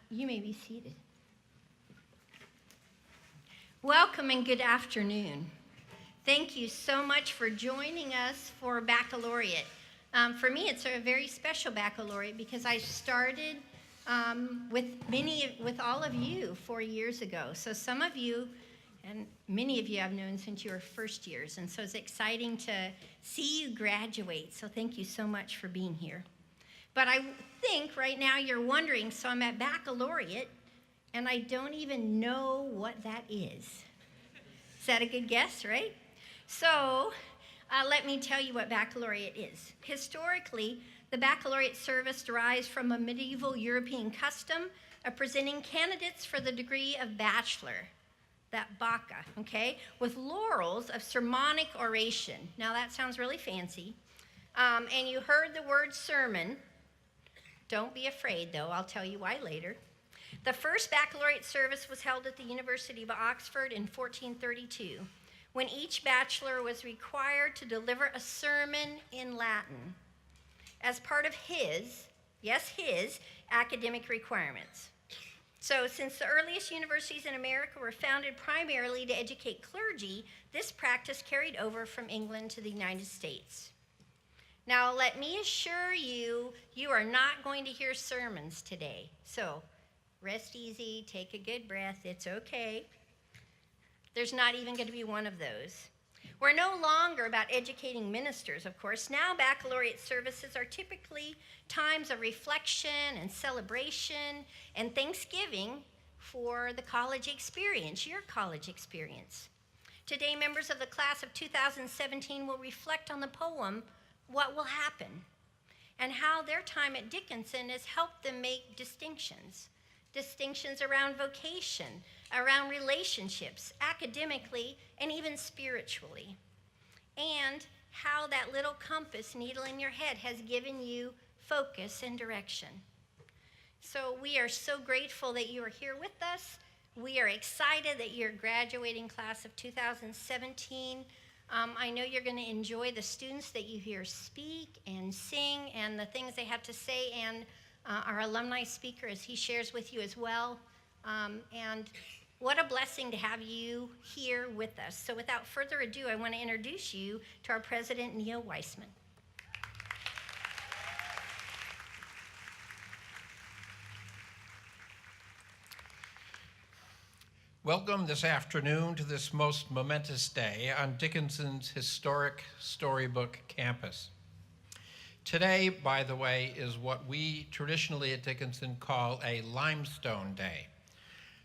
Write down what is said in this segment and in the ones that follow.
You may be seated. Welcome and good afternoon. Thank you so much for joining us for Baccalaureate. For me, it's a very special baccalaureate because I started with all of you 4 years ago. So some of you and many of you I've known since you were first years, and so it's exciting to see you graduate. So thank you so much for being here. But I think right now you're wondering, so I'm at Baccalaureate, and I don't even know what that is. Is that a good guess, right? So let me tell you what Baccalaureate is. Historically, the Baccalaureate service derives from a medieval European custom of presenting candidates for the degree of bachelor, that Bacca, okay, with laurels of sermonic oration. Now that sounds really fancy. And you heard the word sermon. Don't be afraid, though. I'll tell you why later. The first baccalaureate service was held at the University of Oxford in 1432, when each bachelor was required to deliver a sermon in Latin as part of his academic requirements. So since the earliest universities in America were founded primarily to educate clergy, this practice carried over from England to the United States. Now, let me assure you, you are not going to hear sermons today. So rest easy, take a good breath, it's okay. There's not even going to be one of those. We're no longer about educating ministers, of course. Now baccalaureate services are typically times of reflection and celebration and thanksgiving for the college experience, your college experience. Today, members of the class of 2017 will reflect on the poem, What Will Happen, and how their time at Dickinson has helped them make distinctions around vocation, around relationships, academically, and even spiritually, and how that little compass needle in your head has given you focus and direction. So we are so grateful that you are here with us. We are excited that you're graduating class of 2017. I know you're going to enjoy the students that you hear speak and sing and the things they have to say, and our alumni speaker as he shares with you as well. And what a blessing to have you here with us. So without further ado, I want to introduce you to our president, Neil Weissman. Welcome this afternoon to this most momentous day on Dickinson's historic Storybook campus. Today, by the way, is what we traditionally at Dickinson call a limestone day.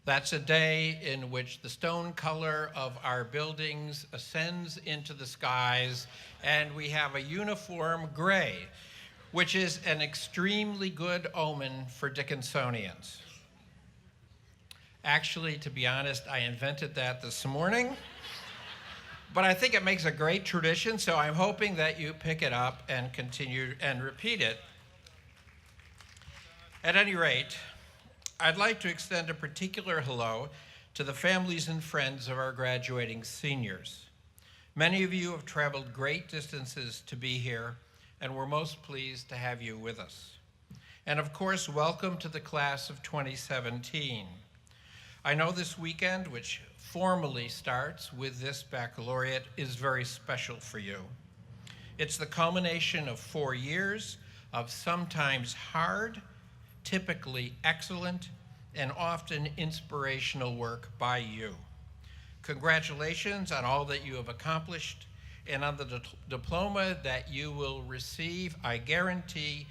That's a day in which the stone color of our buildings ascends into the skies, and we have a uniform gray, which is an extremely good omen for Dickinsonians. Actually, to be honest, I invented that this morning, but I think it makes a great tradition, so I'm hoping that you pick it up and continue and repeat it. At any rate, I'd like to extend a particular hello to the families and friends of our graduating seniors. Many of you have traveled great distances to be here, and we're most pleased to have you with us. And of course, welcome to the class of 2017. I know this weekend, which formally starts with this baccalaureate, is very special for you. It's the culmination of 4 years of sometimes hard, typically excellent, and often inspirational work by you. Congratulations on all that you have accomplished and on the diploma that you will receive, I guarantee,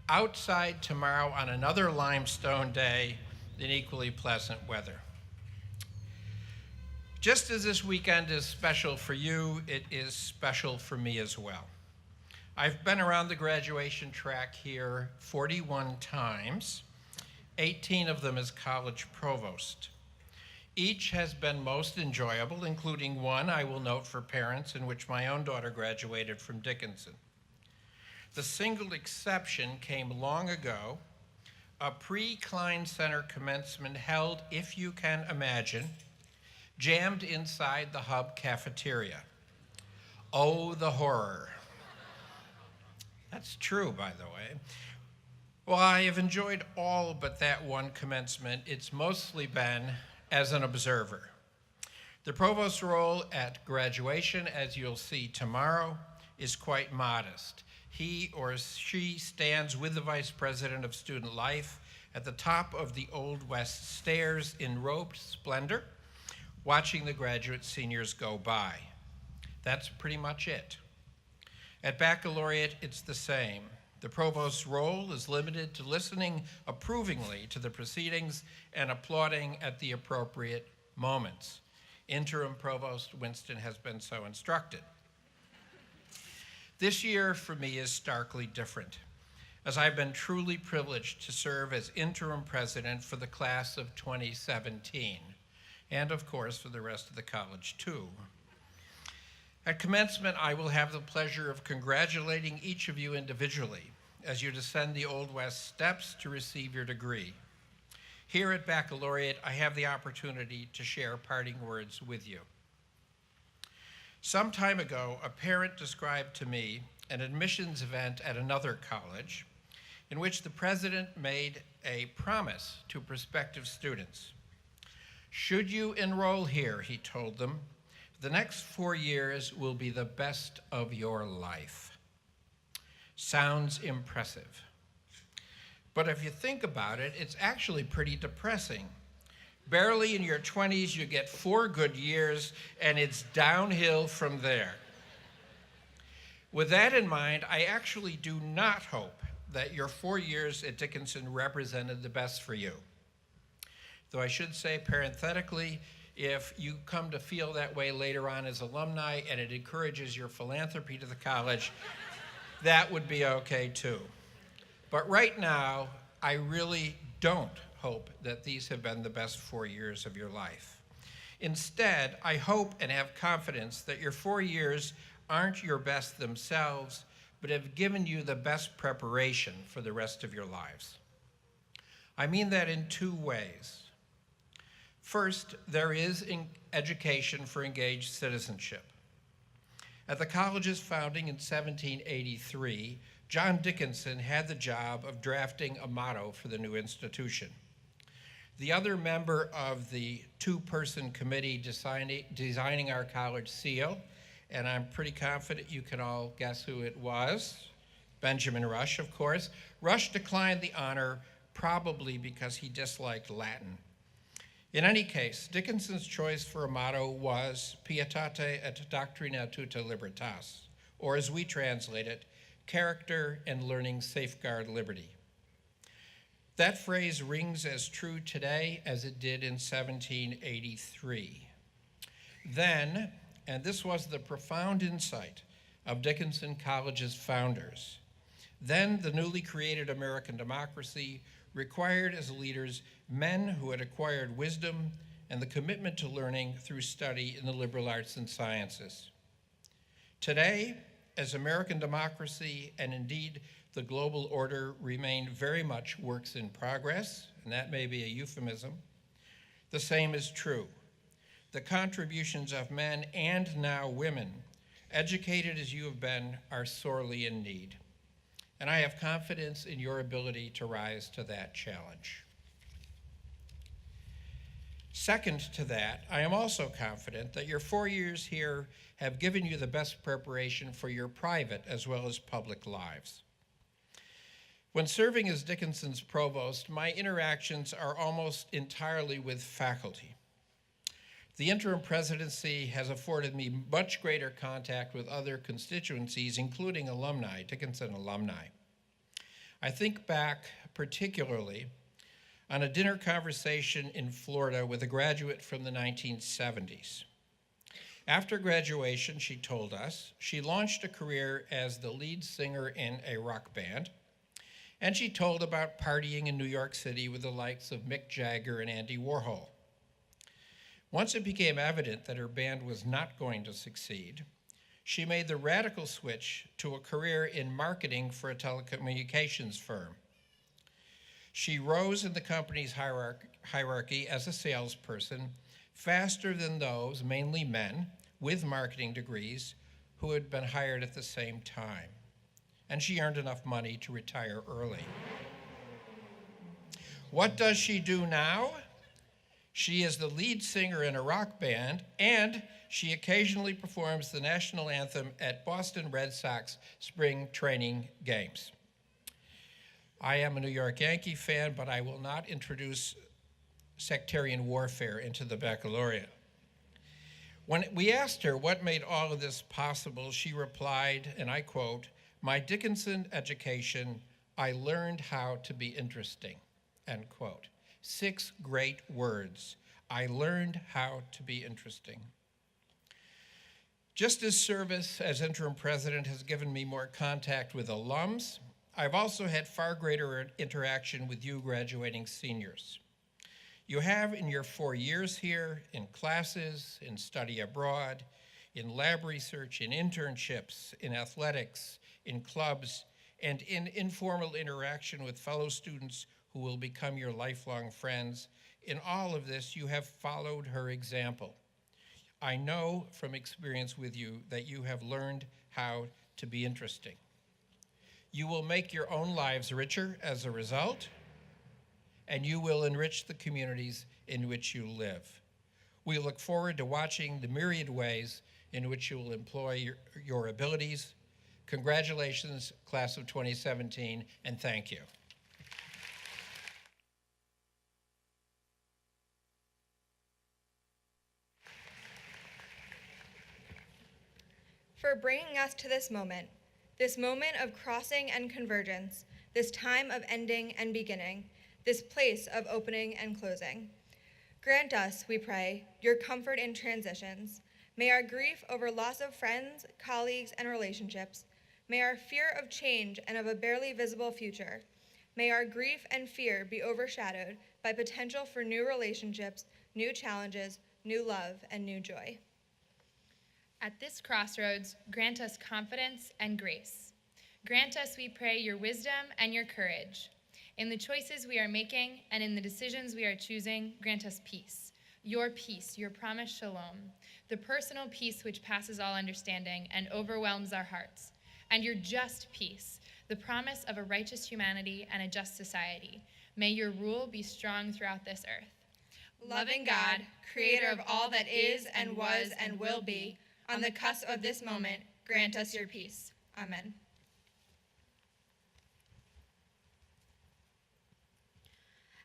outside tomorrow on another limestone day in equally pleasant weather. Just as this weekend is special for you, it is special for me as well. I've been around the graduation track here 41 times, 18 of them as college provost. Each has been most enjoyable, including one, I will note for parents, in which my own daughter graduated from Dickinson. The single exception came long ago, a pre-Klein Center commencement held, if you can imagine, jammed inside the Hub cafeteria. Oh, the horror. That's true, by the way. Well, I have enjoyed all but that one commencement. It's mostly been as an observer. The provost's role at graduation, as you'll see tomorrow, is quite modest. He or she stands with the vice president of student life at the top of the Old West stairs in robed splendor, watching the graduate seniors go by. That's pretty much it. At Baccalaureate, it's the same. The provost's role is limited to listening approvingly to the proceedings and applauding at the appropriate moments. Interim Provost Winston has been so instructed. This year for me is starkly different, as I've been truly privileged to serve as interim president for the class of 2017, and of course for the rest of the college too. At commencement, I will have the pleasure of congratulating each of you individually as you descend the Old West steps to receive your degree. Here at Baccalaureate, I have the opportunity to share parting words with you. Some time ago, a parent described to me an admissions event at another college in which the president made a promise to prospective students. Should you enroll here, he told them, the next 4 years will be the best of your life. Sounds impressive. But if you think about it, it's actually pretty depressing. Barely in your 20s, you get 4 good years, and it's downhill from there. With that in mind, I actually do not hope that your 4 years at Dickinson represented the best for you. Though I should say parenthetically, if you come to feel that way later on as alumni and it encourages your philanthropy to the college, that would be okay too. But right now, I really don't hope that these have been the best 4 years of your life. Instead, I hope and have confidence that your 4 years aren't your best themselves, but have given you the best preparation for the rest of your lives. I mean that in 2 ways. First, there is education for engaged citizenship. At the college's founding in 1783, John Dickinson had the job of drafting a motto for the new institution. The other member of the 2-person committee designing our college seal, and I'm pretty confident you can all guess who it was, Benjamin Rush, of course. Rush declined the honor probably because he disliked Latin. In any case, Dickinson's choice for a motto was Pietate et Doctrina Tuta Libertas, or as we translate it, character and learning safeguard liberty. That phrase rings as true today as it did in 1783. Then, and this was the profound insight of Dickinson College's founders, then the newly created American democracy required as leaders men who had acquired wisdom and the commitment to learning through study in the liberal arts and sciences. Today, as American democracy and indeed the global order remain very much works in progress, and that may be a euphemism, the same is true. The contributions of men and now women, educated as you have been, are sorely in need. And I have confidence in your ability to rise to that challenge. Second to that, I am also confident that your 4 years here have given you the best preparation for your private as well as public lives. When serving as Dickinson's provost, my interactions are almost entirely with faculty. The interim presidency has afforded me much greater contact with other constituencies, including alumni, Dickinson alumni. I think back particularly on a dinner conversation in Florida with a graduate from the 1970s. After graduation, she told us, she launched a career as the lead singer in a rock band, and she told about partying in New York City with the likes of Mick Jagger and Andy Warhol. Once it became evident that her band was not going to succeed, she made the radical switch to a career in marketing for a telecommunications firm. She rose in the company's hierarchy as a salesperson faster than those, mainly men, with marketing degrees who had been hired at the same time. And she earned enough money to retire early. What does she do now? She is the lead singer in a rock band, and she occasionally performs the national anthem at Boston Red Sox spring training games. I am a New York Yankee fan, but I will not introduce sectarian warfare into the baccalaureate. When we asked her what made all of this possible, she replied, and I quote, "My Dickinson education, I learned how to be interesting," end quote. 6 great words. I learned how to be interesting. Just as service as interim president has given me more contact with alums, I've also had far greater interaction with you graduating seniors. You have in your 4 years here, in classes, in study abroad, in lab research, in internships, in athletics, in clubs, and in informal interaction with fellow students who will become your lifelong friends. In all of this, you have followed her example. I know from experience with you that you have learned how to be interesting. You will make your own lives richer as a result, and you will enrich the communities in which you live. We look forward to watching the myriad ways in which you will employ your abilities. Congratulations, class of 2017, and thank you. For bringing us to this moment of crossing and convergence, this time of ending and beginning, this place of opening and closing. Grant us, we pray, your comfort in transitions. May our grief over loss of friends, colleagues, and relationships, may our fear of change and of a barely visible future, may our grief and fear be overshadowed by potential for new relationships, new challenges, new love, and new joy. At this crossroads, grant us confidence and grace. Grant us, we pray, your wisdom and your courage. In the choices we are making and in the decisions we are choosing, grant us peace, your promised shalom, the personal peace which passes all understanding and overwhelms our hearts, and your just peace, the promise of a righteous humanity and a just society. May your rule be strong throughout this earth. Loving God, creator of all that is and was and will be, on the cusp of this moment, grant us your peace. Amen.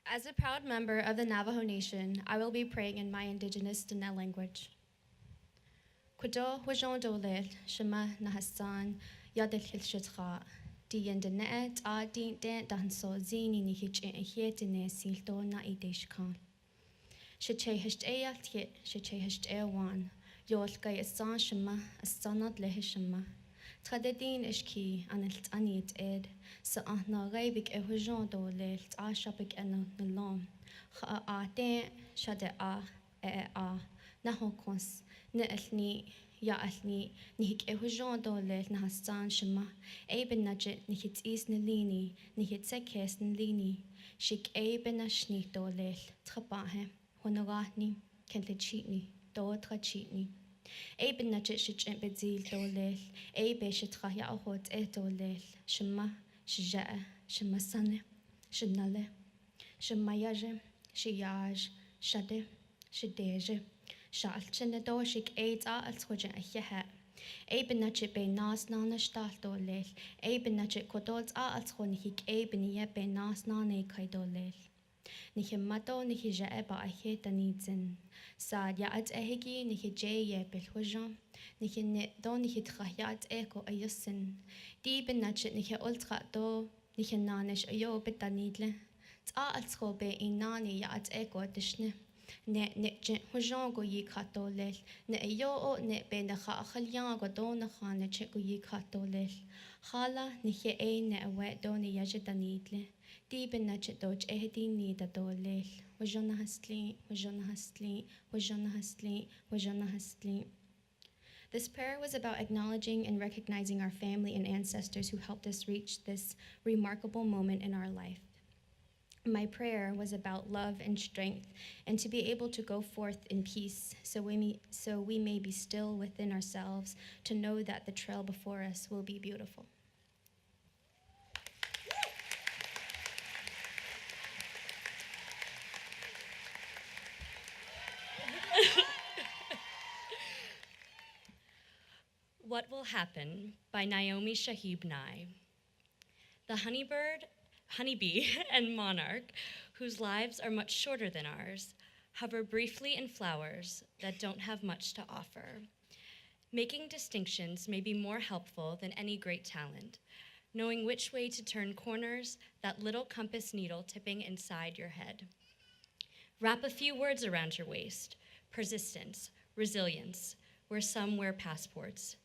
As a proud member of the Navajo Nation, I will be praying in my indigenous Diné language. Kudo hujon dolel shema nahasan yadel hilshitcha diyen Diné ta din den danso zini ni hich en hietine silto na ideshkan. Sheche hest eyalt sheche hest ewan yol kay asan shema asanat lehishema. Tradedin ishki anelt anit ed sa ahna gaibik ehujon dolel ta shapik eno nalom kha ate shade a nahokons ne elni ya elni nihik ehujon dolel nahastan shema eben najet nihit is nalini nihit sekes nalini shik eben ashni dolel trabahe honogahni kentlechitni do trachitni Eben najet shich empezil dolel, ebe shitrahya ahot dolel, shema, shija'a, shema sane, shinale, shemayaje, shiyaj, shade, shideje, shalchene doshik a alshoja ahyaha. Eben najet be nas nana stal dolel, eben najet kodods alshonihik eben ye be nas nane kai dolel. Nich mato nich jaeba ahe tanitsen sa ya at ehegi nich jeye belhojan nich ne do nich trahjat eko ayosen di benachet nich ultra do nich nanish ayo betanitle ta als be inani ya at eko dishne ne hojan go yi katolel ne ayo ne be na khalyan go do na khane che go yi katolel khala nich ne awe do ne yajetanitle Deep in Natchet Dodge, Ehedini da Dolel, Wajona Hastli, Wajona Hastli, Wajona Hastli, Wajona Hastli. This prayer was about acknowledging and recognizing our family and ancestors who helped us reach this remarkable moment in our life. My prayer was about love and strength and to be able to go forth in peace so we may be still within ourselves to know that the trail before us will be beautiful. What Will Happen by Naomi Shahib Nye. The honeybee, and monarch, whose lives are much shorter than ours, hover briefly in flowers that don't have much to offer. Making distinctions may be more helpful than any great talent, knowing which way to turn corners, that little compass needle tipping inside your head. Wrap a few words around your waist: persistence, resilience, where some wear passports.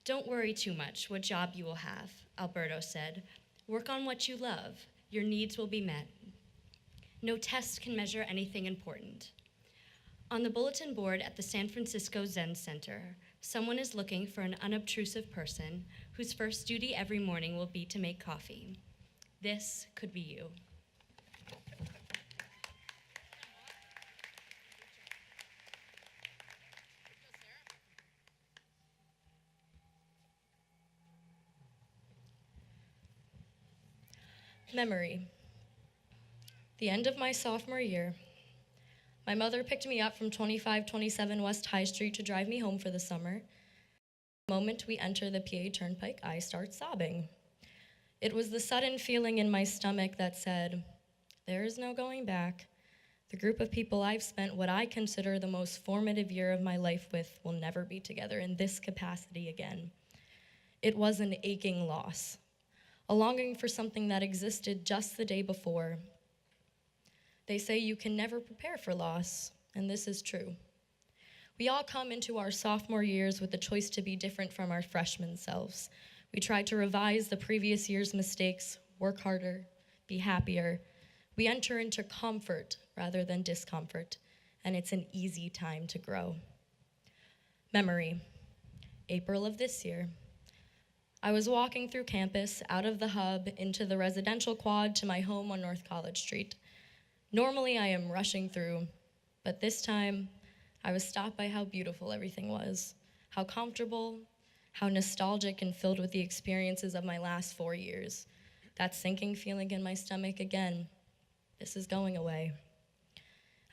Don't worry too much what job you will have, Alberto said. Work on what you love. Your needs will be met. No test can measure anything important. On the bulletin board at the San Francisco Zen Center, someone is looking for an unobtrusive person whose first duty every morning will be to make coffee. This could be you. Memory. The end of my sophomore year. My mother picked me up from 2527 West High Street to drive me home for the summer. The moment we enter the PA Turnpike, I start sobbing. It was the sudden feeling in my stomach that said, there is no going back. The group of people I've spent what I consider the most formative year of my life with will never be together in this capacity again. It was an aching loss, a longing for something that existed just the day before. They say you can never prepare for loss, and this is true. We all come into our sophomore years with the choice to be different from our freshman selves. We try to revise the previous year's mistakes, work harder, be happier. We enter into comfort rather than discomfort, and it's an easy time to grow. Memory. April of this year. I was walking through campus, out of the hub, into the residential quad to my home on North College Street. Normally I am rushing through, but this time I was stopped by how beautiful everything was, how comfortable, how nostalgic and filled with the experiences of my last 4 years. That sinking feeling in my stomach again. This is going away.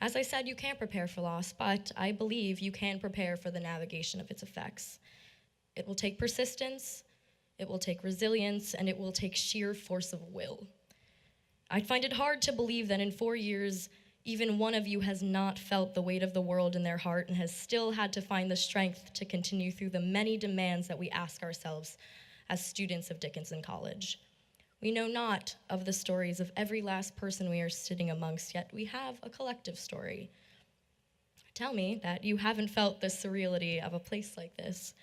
As I said, you can't prepare for loss, but I believe you can prepare for the navigation of its effects. It will take persistence, it will take resilience, and it will take sheer force of will. I find it hard to believe that in 4 years, even one of you has not felt the weight of the world in their heart and has still had to find the strength to continue through the many demands that we ask ourselves as students of Dickinson College. We know not of the stories of every last person we are sitting amongst, yet we have a collective story. Tell me that you haven't felt the surreality of a place like this.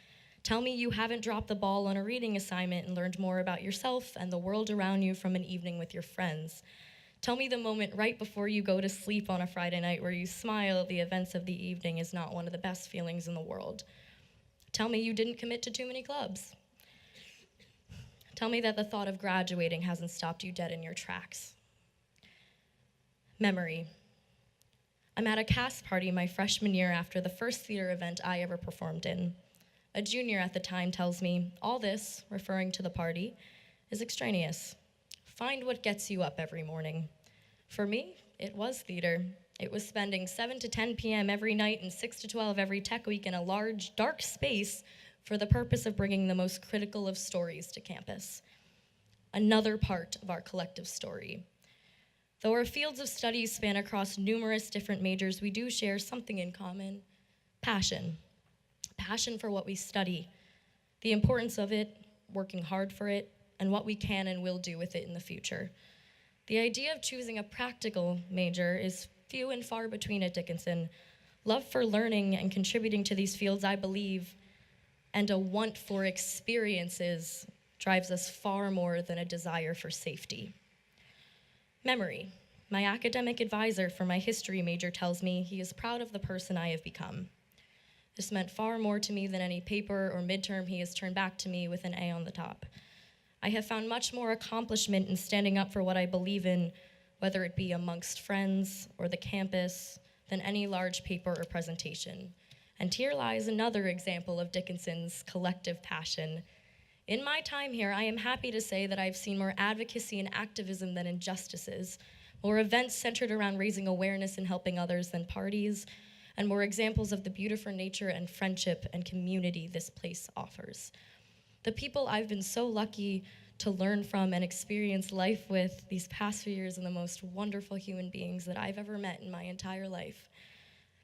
Tell me you haven't dropped the ball on a reading assignment and learned more about yourself and the world around you from an evening with your friends. Tell me the moment right before you go to sleep on a Friday night where you smile at the events of the evening is not one of the best feelings in the world. Tell me you didn't commit to too many clubs. Tell me that the thought of graduating hasn't stopped you dead in your tracks. Memory. I'm at a cast party my freshman year after the first theater event I ever performed in. A junior at the time tells me, all this, referring to the party, is extraneous. Find what gets you up every morning. For me, it was theater. It was spending 7 to 10 p.m. every night and 6 to 12 every tech week in a large, dark space for the purpose of bringing the most critical of stories to campus. Another part of our collective story. Though our fields of study span across numerous different majors, we do share something in common: passion. Passion for what we study, the importance of it, working hard for it, and what we can and will do with it in the future. The idea of choosing a practical major is few and far between at Dickinson. Love for learning and contributing to these fields, I believe, and a want for experiences drives us far more than a desire for safety. Memory. My academic advisor for my history major tells me he is proud of the person I have become. This meant far more to me than any paper or midterm he has turned back to me with an A on the top. I have found much more accomplishment in standing up for what I believe in, whether it be amongst friends or the campus, than any large paper or presentation. And here lies another example of Dickinson's collective passion. In my time here, I am happy to say that I've seen more advocacy and activism than injustices, more events centered around raising awareness and helping others than parties, and more examples of the beautiful nature and friendship and community this place offers. The people I've been so lucky to learn from and experience life with these past few years are the most wonderful human beings that I've ever met in my entire life.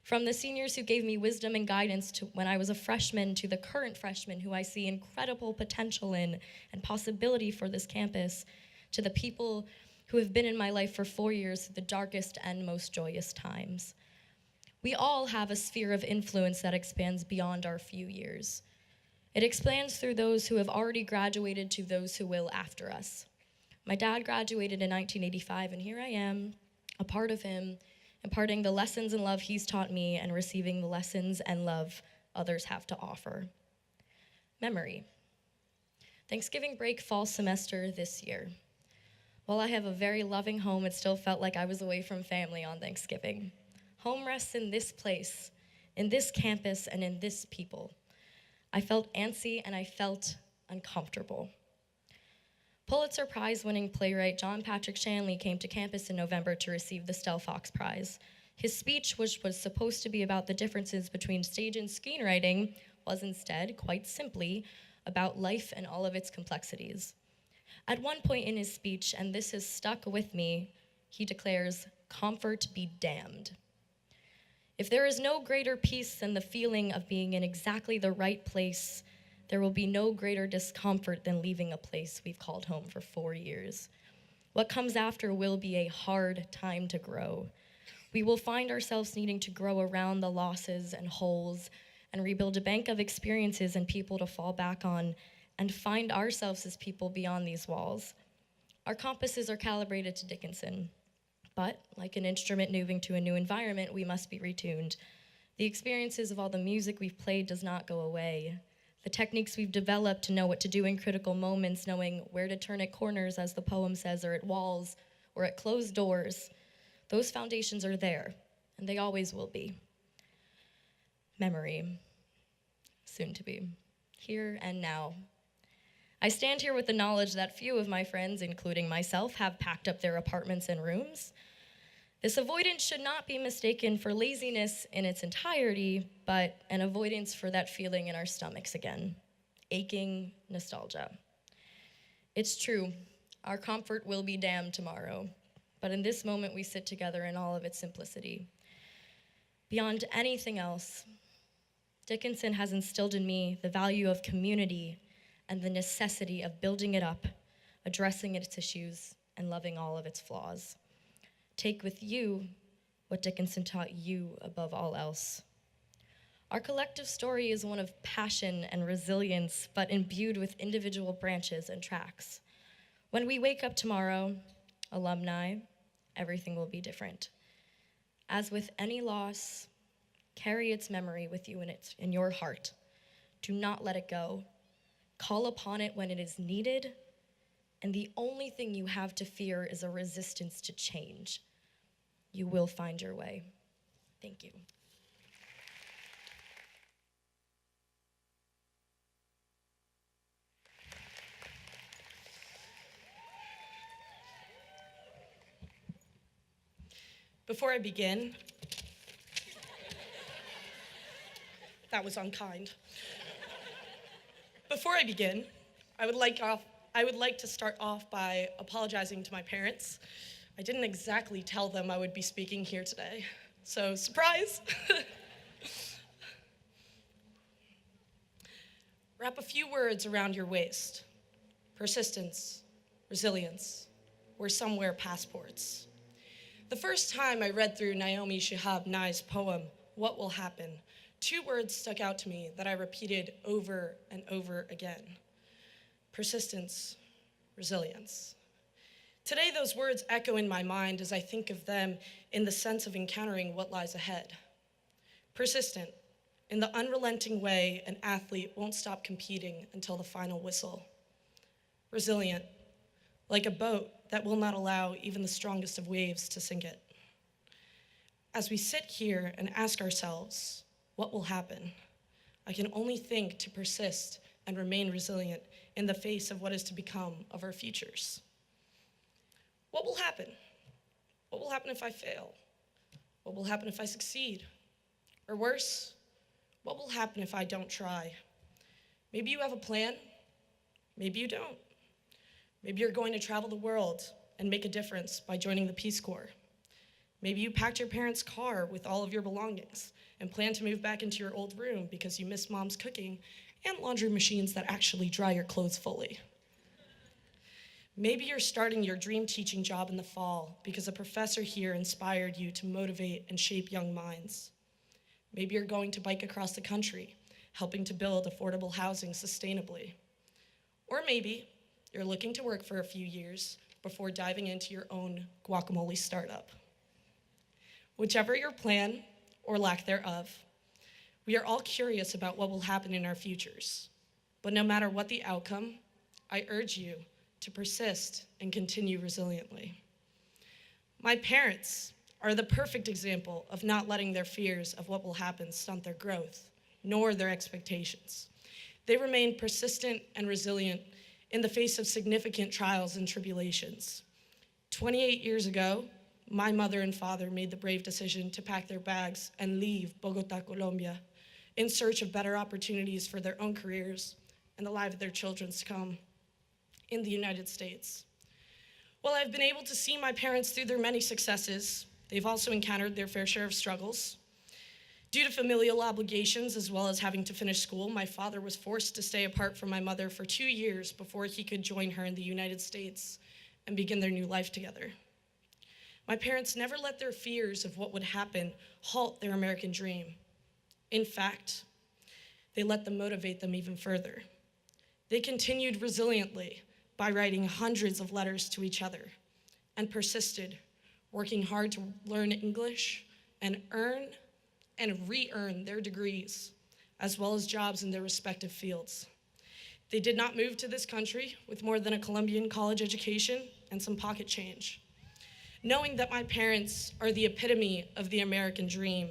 From the seniors who gave me wisdom and guidance to when I was a freshman to the current freshmen who I see incredible potential in and possibility for this campus, to the people who have been in my life for 4 years through the darkest and most joyous times. We all have a sphere of influence that expands beyond our few years. It expands through those who have already graduated to those who will after us. My dad graduated in 1985, and here I am, a part of him, imparting the lessons and love he's taught me and receiving the lessons and love others have to offer. Memory. Thanksgiving break fall semester this year. While I have a very loving home, it still felt like I was away from family on Thanksgiving. Home rests in this place, in this campus, and in this people. I felt antsy and I felt uncomfortable. Pulitzer Prize-winning playwright John Patrick Shanley came to campus in November to receive the Stell Fox Prize. His speech, which was supposed to be about the differences between stage and screenwriting, was instead, quite simply, about life and all of its complexities. At one point in his speech, and this has stuck with me, he declares, "Comfort be damned." If there is no greater peace than the feeling of being in exactly the right place, there will be no greater discomfort than leaving a place we've called home for 4 years. What comes after will be a hard time to grow. We will find ourselves needing to grow around the losses and holes and rebuild a bank of experiences and people to fall back on and find ourselves as people beyond these walls. Our compasses are calibrated to Dickinson. But, like an instrument moving to a new environment, we must be retuned. The experiences of all the music we've played does not go away. The techniques we've developed to know what to do in critical moments, knowing where to turn at corners, as the poem says, or at walls, or at closed doors, those foundations are there, and they always will be. Memory, soon to be, here and now. I stand here with the knowledge that few of my friends, including myself, have packed up their apartments and rooms. This avoidance should not be mistaken for laziness in its entirety, but an avoidance for that feeling in our stomachs again, aching nostalgia. It's true, our comfort will be damned tomorrow, but in this moment we sit together in all of its simplicity. Beyond anything else, Dickinson has instilled in me the value of community and the necessity of building it up, addressing its issues, and loving all of its flaws. Take with you what Dickinson taught you above all else. Our collective story is one of passion and resilience, but imbued with individual branches and tracks. When we wake up tomorrow, alumni, everything will be different. As with any loss, carry its memory with you in your heart. Do not let it go. Call upon it when it is needed, and the only thing you have to fear is a resistance to change. You will find your way. Thank you. Before I begin, that was unkind. Before I begin, I would like to start off by apologizing to my parents. I didn't exactly tell them I would be speaking here today, so surprise! Wrap a few words around your waist. Persistence, resilience, we're somewhere passports. The first time I read through Naomi Shihab Nye's poem, What Will Happen, 2 words stuck out to me that I repeated over and over again. Persistence, resilience. Today, those words echo in my mind as I think of them in the sense of encountering what lies ahead. Persistent, in the unrelenting way an athlete won't stop competing until the final whistle. Resilient, like a boat that will not allow even the strongest of waves to sink it. As we sit here and ask ourselves, what will happen? I can only think to persist and remain resilient in the face of what is to become of our futures. What will happen? What will happen if I fail? What will happen if I succeed? Or worse, what will happen if I don't try? Maybe you have a plan, maybe you don't. Maybe you're going to travel the world and make a difference by joining the Peace Corps. Maybe you packed your parents' car with all of your belongings and plan to move back into your old room because you miss mom's cooking and laundry machines that actually dry your clothes fully. Maybe you're starting your dream teaching job in the fall because a professor here inspired you to motivate and shape young minds. Maybe you're going to bike across the country, helping to build affordable housing sustainably. Or maybe you're looking to work for a few years before diving into your own guacamole startup. Whichever your plan or lack thereof, we are all curious about what will happen in our futures. But no matter what the outcome, I urge you to persist and continue resiliently. My parents are the perfect example of not letting their fears of what will happen stunt their growth, nor their expectations. They remained persistent and resilient in the face of significant trials and tribulations. 28 years ago, my mother and father made the brave decision to pack their bags and leave Bogota, Colombia, in search of better opportunities for their own careers and the lives of their children to come in the United States. While I've been able to see my parents through their many successes, they've also encountered their fair share of struggles. Due to familial obligations, as well as having to finish school, my father was forced to stay apart from my mother for 2 years before he could join her in the United States and begin their new life together. My parents never let their fears of what would happen halt their American dream. In fact, they let them motivate them even further. They continued resiliently by writing hundreds of letters to each other and persisted, working hard to learn English and earn and re-earn their degrees, as well as jobs in their respective fields. They did not move to this country with more than a Colombian college education and some pocket change. Knowing that my parents are the epitome of the American dream,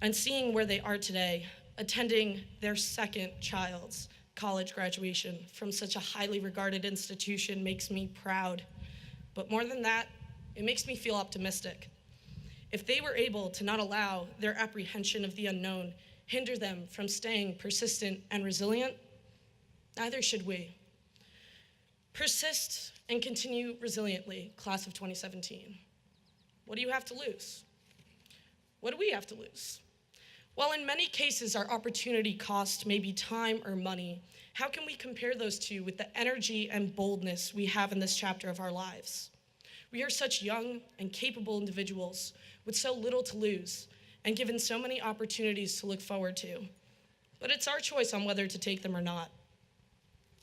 and seeing where they are today, attending their second child's college graduation from such a highly regarded institution makes me proud. But more than that, it makes me feel optimistic. If they were able to not allow their apprehension of the unknown hinder them from staying persistent and resilient, neither should we. Persist and continue resiliently, class of 2017. What do you have to lose? What do we have to lose? While in many cases our opportunity cost may be time or money, how can we compare those two with the energy and boldness we have in this chapter of our lives? We are such young and capable individuals with so little to lose and given so many opportunities to look forward to. But it's our choice on whether to take them or not.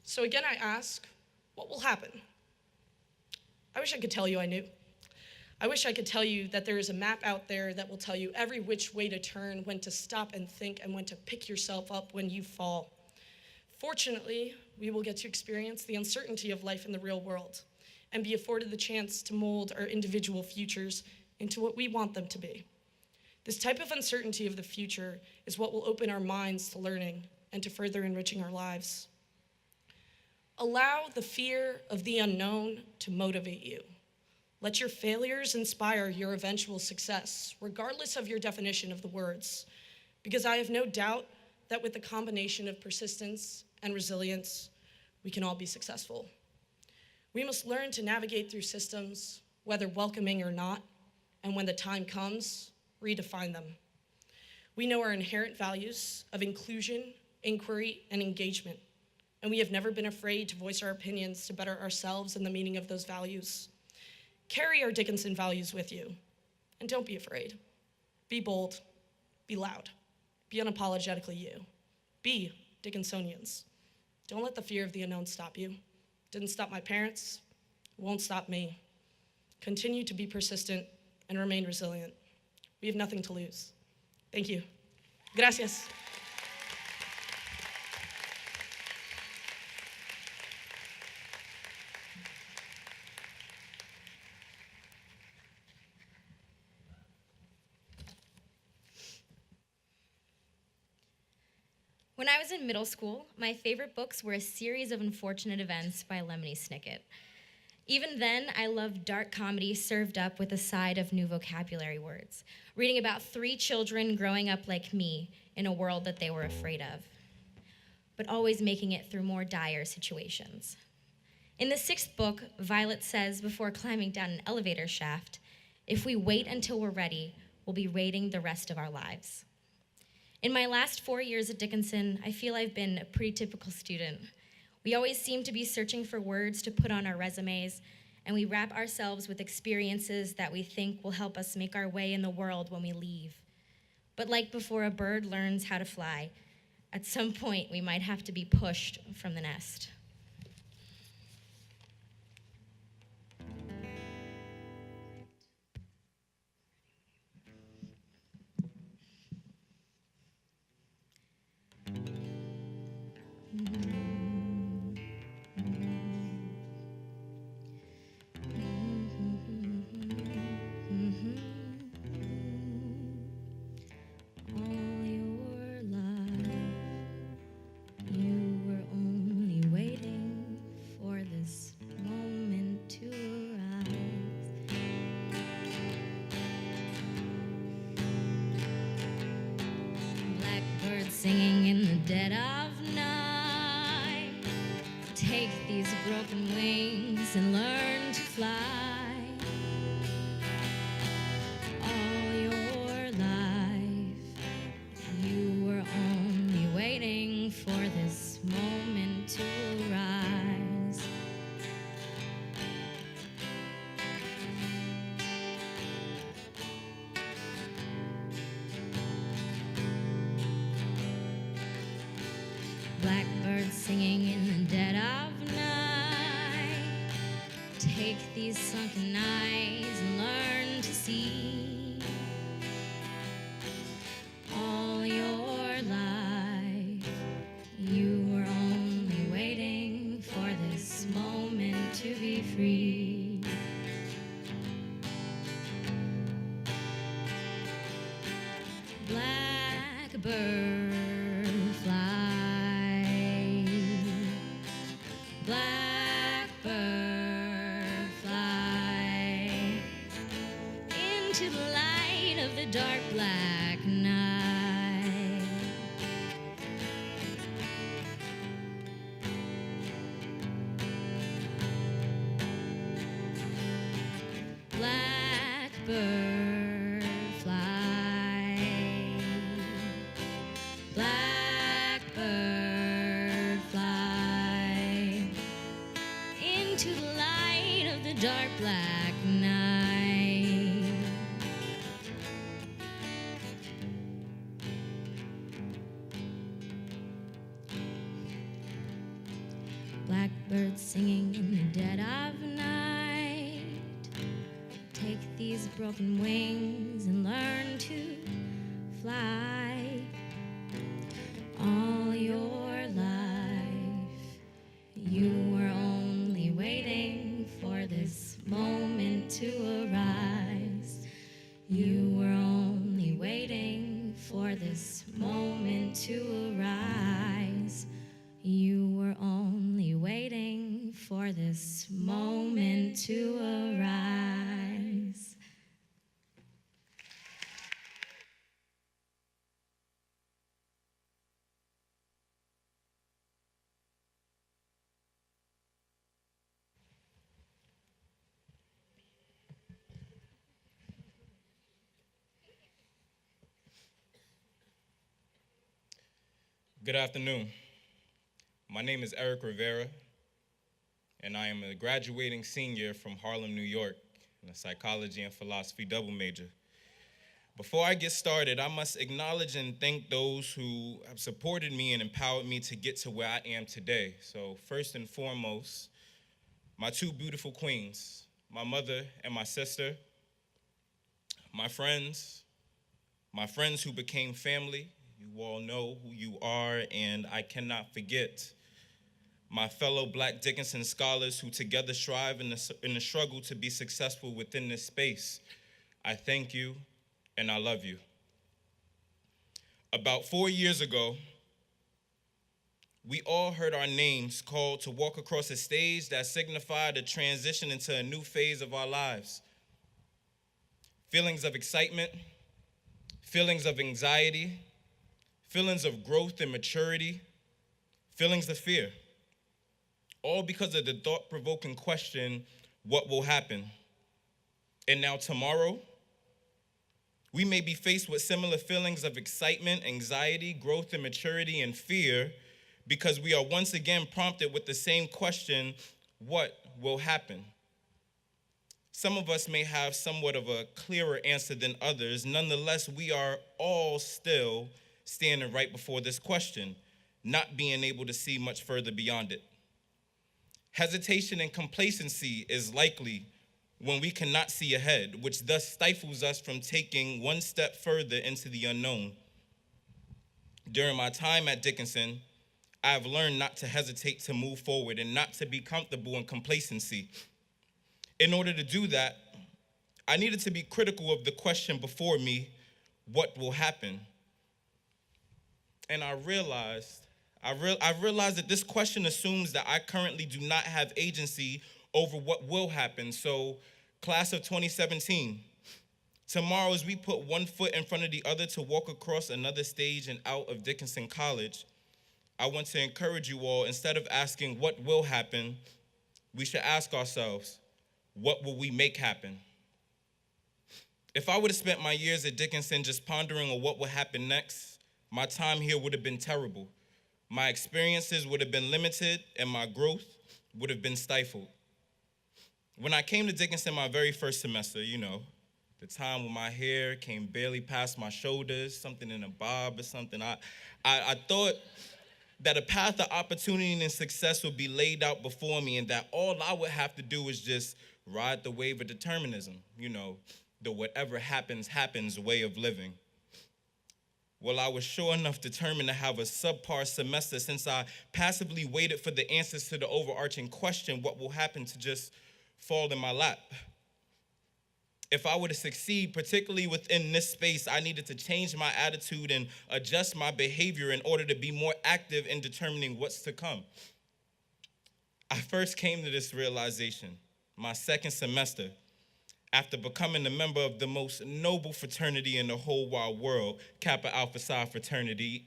So again, I ask, what will happen? I wish I could tell you I knew. I wish I could tell you that there is a map out there that will tell you every which way to turn, when to stop and think, and when to pick yourself up when you fall. Fortunately, we will get to experience the uncertainty of life in the real world and be afforded the chance to mold our individual futures into what we want them to be. This type of uncertainty of the future is what will open our minds to learning and to further enriching our lives. Allow the fear of the unknown to motivate you. Let your failures inspire your eventual success, regardless of your definition of the words, because I have no doubt that with the combination of persistence and resilience, we can all be successful. We must learn to navigate through systems, whether welcoming or not, and when the time comes, redefine them. We know our inherent values of inclusion, inquiry, and engagement, and we have never been afraid to voice our opinions to better ourselves and the meaning of those values. Carry our Dickinson values with you, and don't be afraid. Be bold, be loud, be unapologetically you. Be Dickinsonians. Don't let the fear of the unknown stop you. Didn't stop my parents, won't stop me. Continue to be persistent and remain resilient. We have nothing to lose. Thank you. Gracias. When I was in middle school, my favorite books were A Series of Unfortunate Events by Lemony Snicket. Even then, I loved dark comedy served up with a side of new vocabulary words, reading about 3 children growing up like me in a world that they were afraid of, but always making it through more dire situations. In the 6th book, Violet says before climbing down an elevator shaft, if we wait until we're ready, we'll be waiting the rest of our lives. In my last 4 years at Dickinson, I feel I've been a pretty typical student. We always seem to be searching for words to put on our resumes, and we wrap ourselves with experiences that we think will help us make our way in the world when we leave. But like before a bird learns how to fly, at some point we might have to be pushed from the nest. Singing in the dead of night. Take these broken wings and learn to fly. All your life, you were only waiting for this moment to arise. Blackbirds singing in the dead of night. Take these sunken eyes and learn to see. All your life, you were only waiting for this moment to be free. Blackbird fly. Blackbird fly into the light of the dark black night. Blackbird fly. Blackbird fly into the light of the dark black night. Blackbirds singing in the dead of night. Take these broken wings and learn to fly. All your life, you were only waiting for this moment to arise. You were only waiting for this moment to arise. You were only waiting for this moment to arise. Good afternoon. My name is Eric Rivera, and I am a graduating senior from Harlem, New York, in a psychology and philosophy double major. Before I get started, I must acknowledge and thank those who have supported me and empowered me to get to where I am today. So first and foremost, my 2 beautiful queens, my mother and my sister, my friends who became family. You all know who you are, and I cannot forget my fellow Black Dickinson scholars who together strive in the struggle to be successful within this space. I thank you, and I love you. About 4 years ago, we all heard our names called to walk across a stage that signified a transition into a new phase of our lives. Feelings of excitement, feelings of anxiety, feelings of growth and maturity, feelings of fear, all because of the thought-provoking question, what will happen? And now tomorrow, we may be faced with similar feelings of excitement, anxiety, growth and maturity, and fear because we are once again prompted with the same question, what will happen? Some of us may have somewhat of a clearer answer than others. Nonetheless, we are all still standing right before this question, not being able to see much further beyond it. Hesitation and complacency is likely when we cannot see ahead, which thus stifles us from taking one step further into the unknown. During my time at Dickinson, I have learned not to hesitate to move forward and not to be comfortable in complacency. In order to do that, I needed to be critical of the question before me, what will happen? And I realized that this question assumes that I currently do not have agency over what will happen. So, class of 2017, tomorrow as we put one foot in front of the other to walk across another stage and out of Dickinson College, I want to encourage you all, instead of asking what will happen, we should ask ourselves, what will we make happen? If I would have spent my years at Dickinson just pondering on what would happen next, my time here would have been terrible. My experiences would have been limited, and my growth would have been stifled. When I came to Dickinson my very first semester, the time when my hair came barely past my shoulders, something in a bob or something, I thought that a path of opportunity and success would be laid out before me and that all I would have to do was just ride the wave of determinism, the whatever happens, happens way of living. Well, I was sure enough determined to have a subpar semester since I passively waited for the answers to the overarching question, what will happen, to just fall in my lap. If I were to succeed, particularly within this space, I needed to change my attitude and adjust my behavior in order to be more active in determining what's to come. I first came to this realization my second semester after becoming a member of the most noble fraternity in the whole wide world, Kappa Alpha Psi fraternity.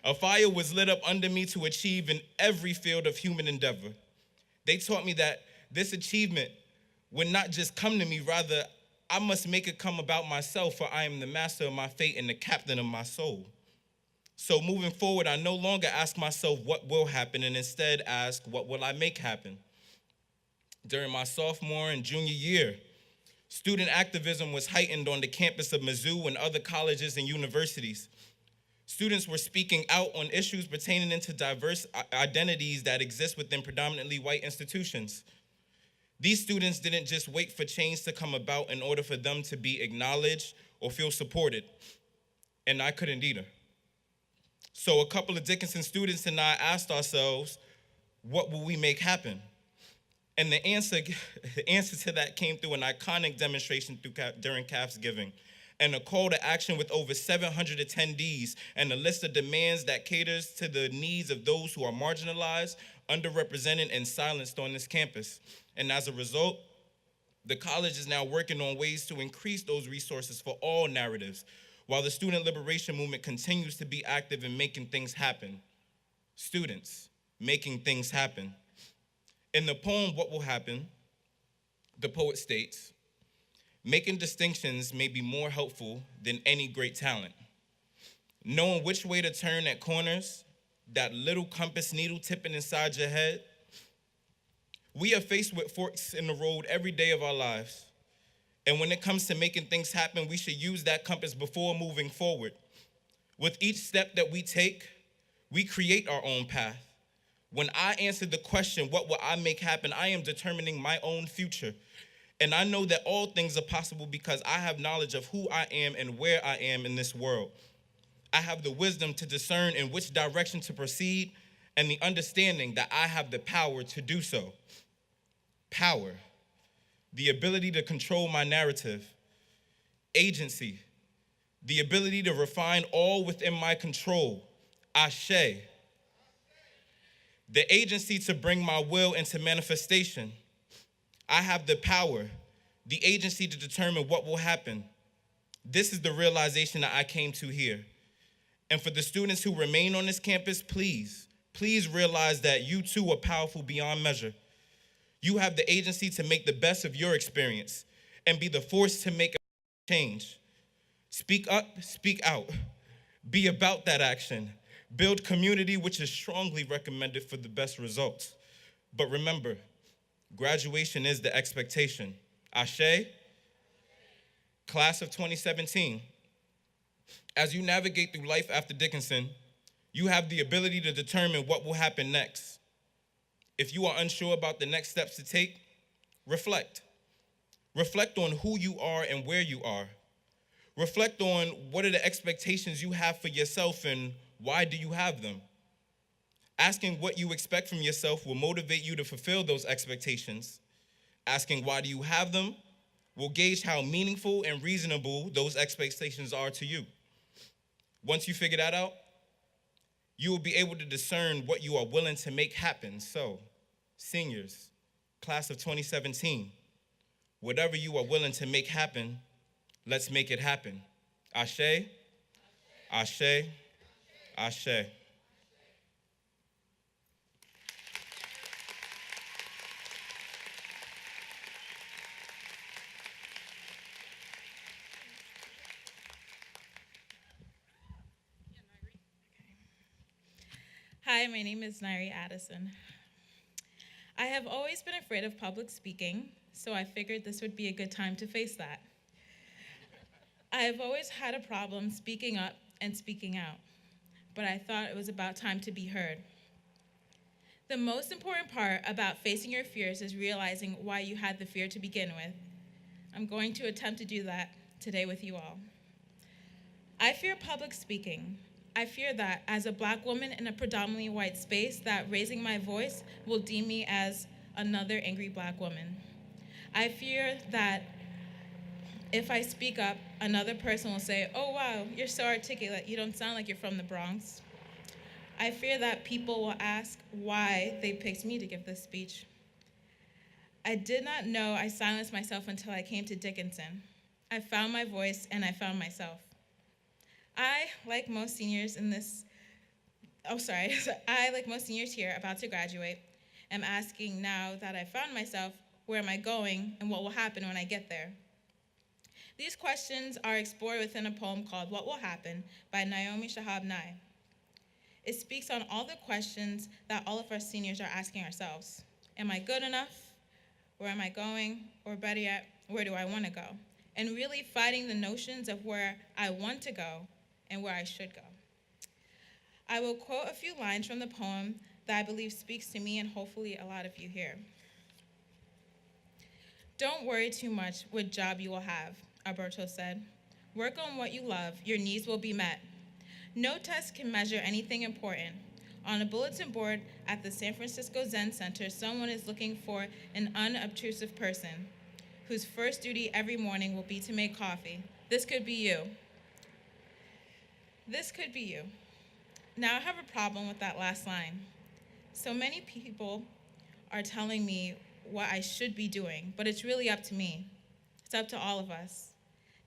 A fire was lit up under me to achieve in every field of human endeavor. They taught me that this achievement would not just come to me, rather, I must make it come about myself, for I am the master of my fate and the captain of my soul. So moving forward, I no longer ask myself what will happen, and instead ask, what will I make happen? During my sophomore and junior year, student activism was heightened on the campus of Mizzou and other colleges and universities. Students were speaking out on issues pertaining into diverse identities that exist within predominantly white institutions. These students didn't just wait for change to come about in order for them to be acknowledged or feel supported, and I couldn't either. So a couple of Dickinson students and I asked ourselves, what will we make happen? And the answer to that came through an iconic demonstration during CAF's Giving, and a call to action with over 700 attendees and a list of demands that caters to the needs of those who are marginalized, underrepresented, and silenced on this campus. And as a result, the college is now working on ways to increase those resources for all narratives, while the student liberation movement continues to be active in making things happen. Students making things happen. In the poem, What Will Happen, the poet states, making distinctions may be more helpful than any great talent. Knowing which way to turn at corners, that little compass needle tipping inside your head. We are faced with forks in the road every day of our lives. And when it comes to making things happen, we should use that compass before moving forward. With each step that we take, we create our own path. When I answer the question, what will I make happen, I am determining my own future. And I know that all things are possible because I have knowledge of who I am and where I am in this world. I have the wisdom to discern in which direction to proceed and the understanding that I have the power to do so. Power, the ability to control my narrative, agency, the ability to refine all within my control, Ashe, the agency to bring my will into manifestation. I have the power, the agency to determine what will happen. This is the realization that I came to here. And for the students who remain on this campus, please realize that you too are powerful beyond measure. You have the agency to make the best of your experience and be the force to make a change. Speak up, speak out. Be about that action. Build community, which is strongly recommended for the best results. But remember, graduation is the expectation. Ashe, class of 2017, as you navigate through life after Dickinson, you have the ability to determine what will happen next. If you are unsure about the next steps to take, reflect. Reflect on who you are and where you are. Reflect on what are the expectations you have for yourself and why do you have them. Asking what you expect from yourself will motivate you to fulfill those expectations. Asking why do you have them will gauge how meaningful and reasonable those expectations are to you. Once you figure that out, you will be able to discern what you are willing to make happen. So, seniors, class of 2017, whatever you are willing to make happen, let's make it happen. Ashe, Ashe, Ashe. Hi, my name is Nairi Addison. I have always been afraid of public speaking, so I figured this would be a good time to face that. I have always had a problem speaking up and speaking out, but I thought it was about time to be heard. The most important part about facing your fears is realizing why you had the fear to begin with. I'm going to attempt to do that today with you all. I fear public speaking. I fear that as a Black woman in a predominantly white space, that raising my voice will deem me as another angry Black woman. I fear that if I speak up, another person will say, "Oh wow, you're so articulate, you don't sound like you're from the Bronx." I fear that people will ask why they picked me to give this speech. I did not know I silenced myself until I came to Dickinson. I found my voice and I found myself. I, like most seniors here about to graduate, am asking now that I found myself, where am I going and what will happen when I get there? These questions are explored within a poem called What Will Happen by Naomi Shihab Nye. It speaks on all the questions that all of our seniors are asking ourselves. Am I good enough? Where am I going? Or better yet, where do I want to go? And really fighting the notions of where I want to go and where I should go. I will quote a few lines from the poem that I believe speaks to me and hopefully a lot of you here. Don't worry too much what job you will have, Alberto said. Work on what you love, your needs will be met. No test can measure anything important. On a bulletin board at the San Francisco Zen Center, someone is looking for an unobtrusive person whose first duty every morning will be to make coffee. This could be you. This could be you. Now I have a problem with that last line. So many people are telling me what I should be doing, but it's really up to me. It's up to all of us.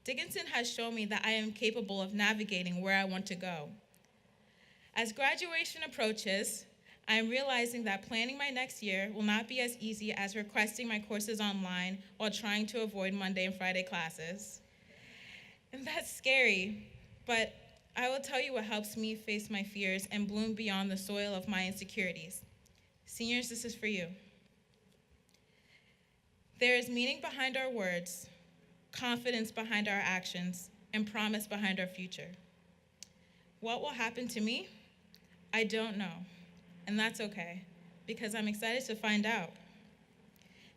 Dickinson has shown me that I am capable of navigating where I want to go. As graduation approaches, I am realizing that planning my next year will not be as easy as requesting my courses online while trying to avoid Monday and Friday classes. And that's scary, but I will tell you what helps me face my fears and bloom beyond the soil of my insecurities. Seniors, this is for you. There is meaning behind our words, confidence behind our actions, and promise behind our future. What will happen to me? I don't know, and that's okay, because I'm excited to find out.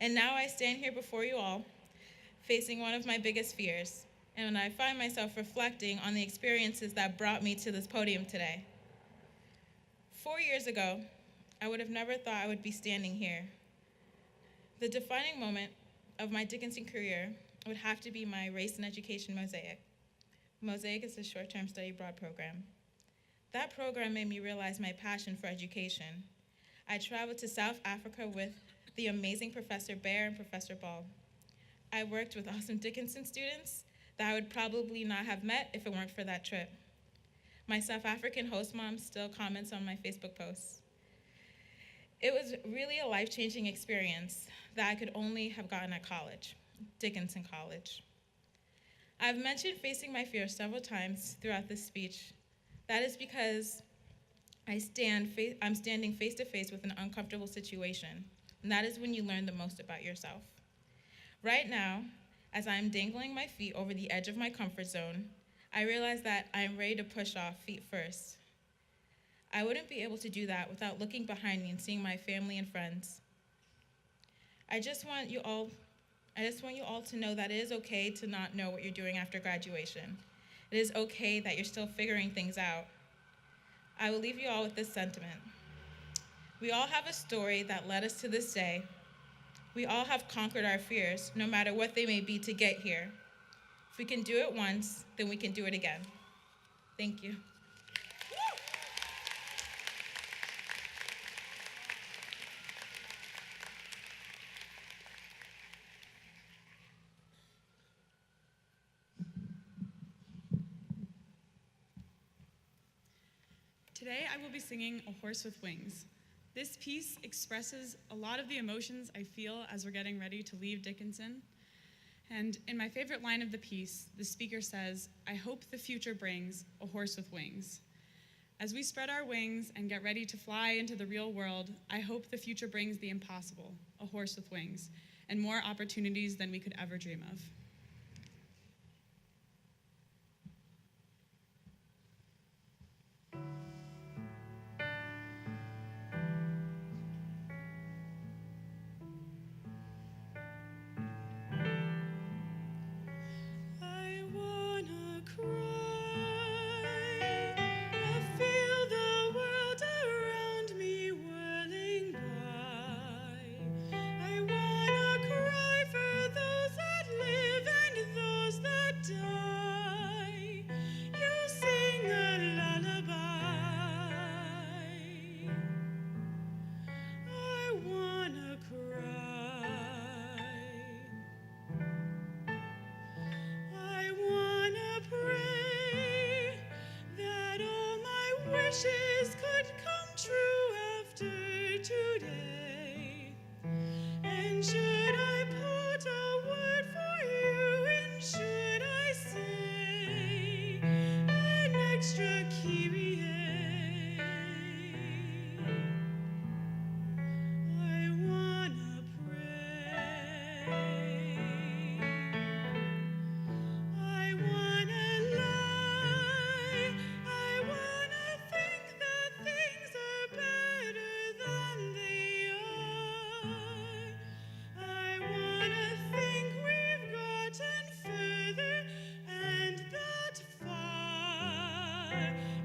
And now I stand here before you all, facing one of my biggest fears, and I find myself reflecting on the experiences that brought me to this podium today. 4 years ago, I would have never thought I would be standing here. The defining moment of my Dickinson career would have to be my race and education mosaic. Mosaic is a short-term study abroad program. That program made me realize my passion for education. I traveled to South Africa with the amazing Professor Bear and Professor Ball. I worked with awesome Dickinson students that I would probably not have met if it weren't for that trip. My South African host mom still comments on my Facebook posts. It was really a life-changing experience that I could only have gotten at college, Dickinson College. I've mentioned facing my fears several times throughout this speech. That is because I'm standing face to face with an uncomfortable situation, and that is when you learn the most about yourself. Right now, as I'm dangling my feet over the edge of my comfort zone, I realize that I'm ready to push off feet first. I wouldn't be able to do that without looking behind me and seeing my family and friends. I just want you all to know that it is okay to not know what you're doing after graduation. It is okay that you're still figuring things out. I will leave you all with this sentiment. We all have a story that led us to this day. We all have conquered our fears, no matter what they may be, to get here. If we can do it once, then we can do it again. Thank you. Today I will be singing A Horse with Wings. This piece expresses a lot of the emotions I feel as we're getting ready to leave Dickinson. And in my favorite line of the piece, the speaker says, "I hope the future brings a horse with wings." As we spread our wings and get ready to fly into the real world, I hope the future brings the impossible, a horse with wings, and more opportunities than we could ever dream of. Could come true after today. And should I put a word for you, and should I say an extra Kyrie? I wanna pray. I wanna lie. I wanna think that things are better than they are. I wanna think we've gotten further, and that far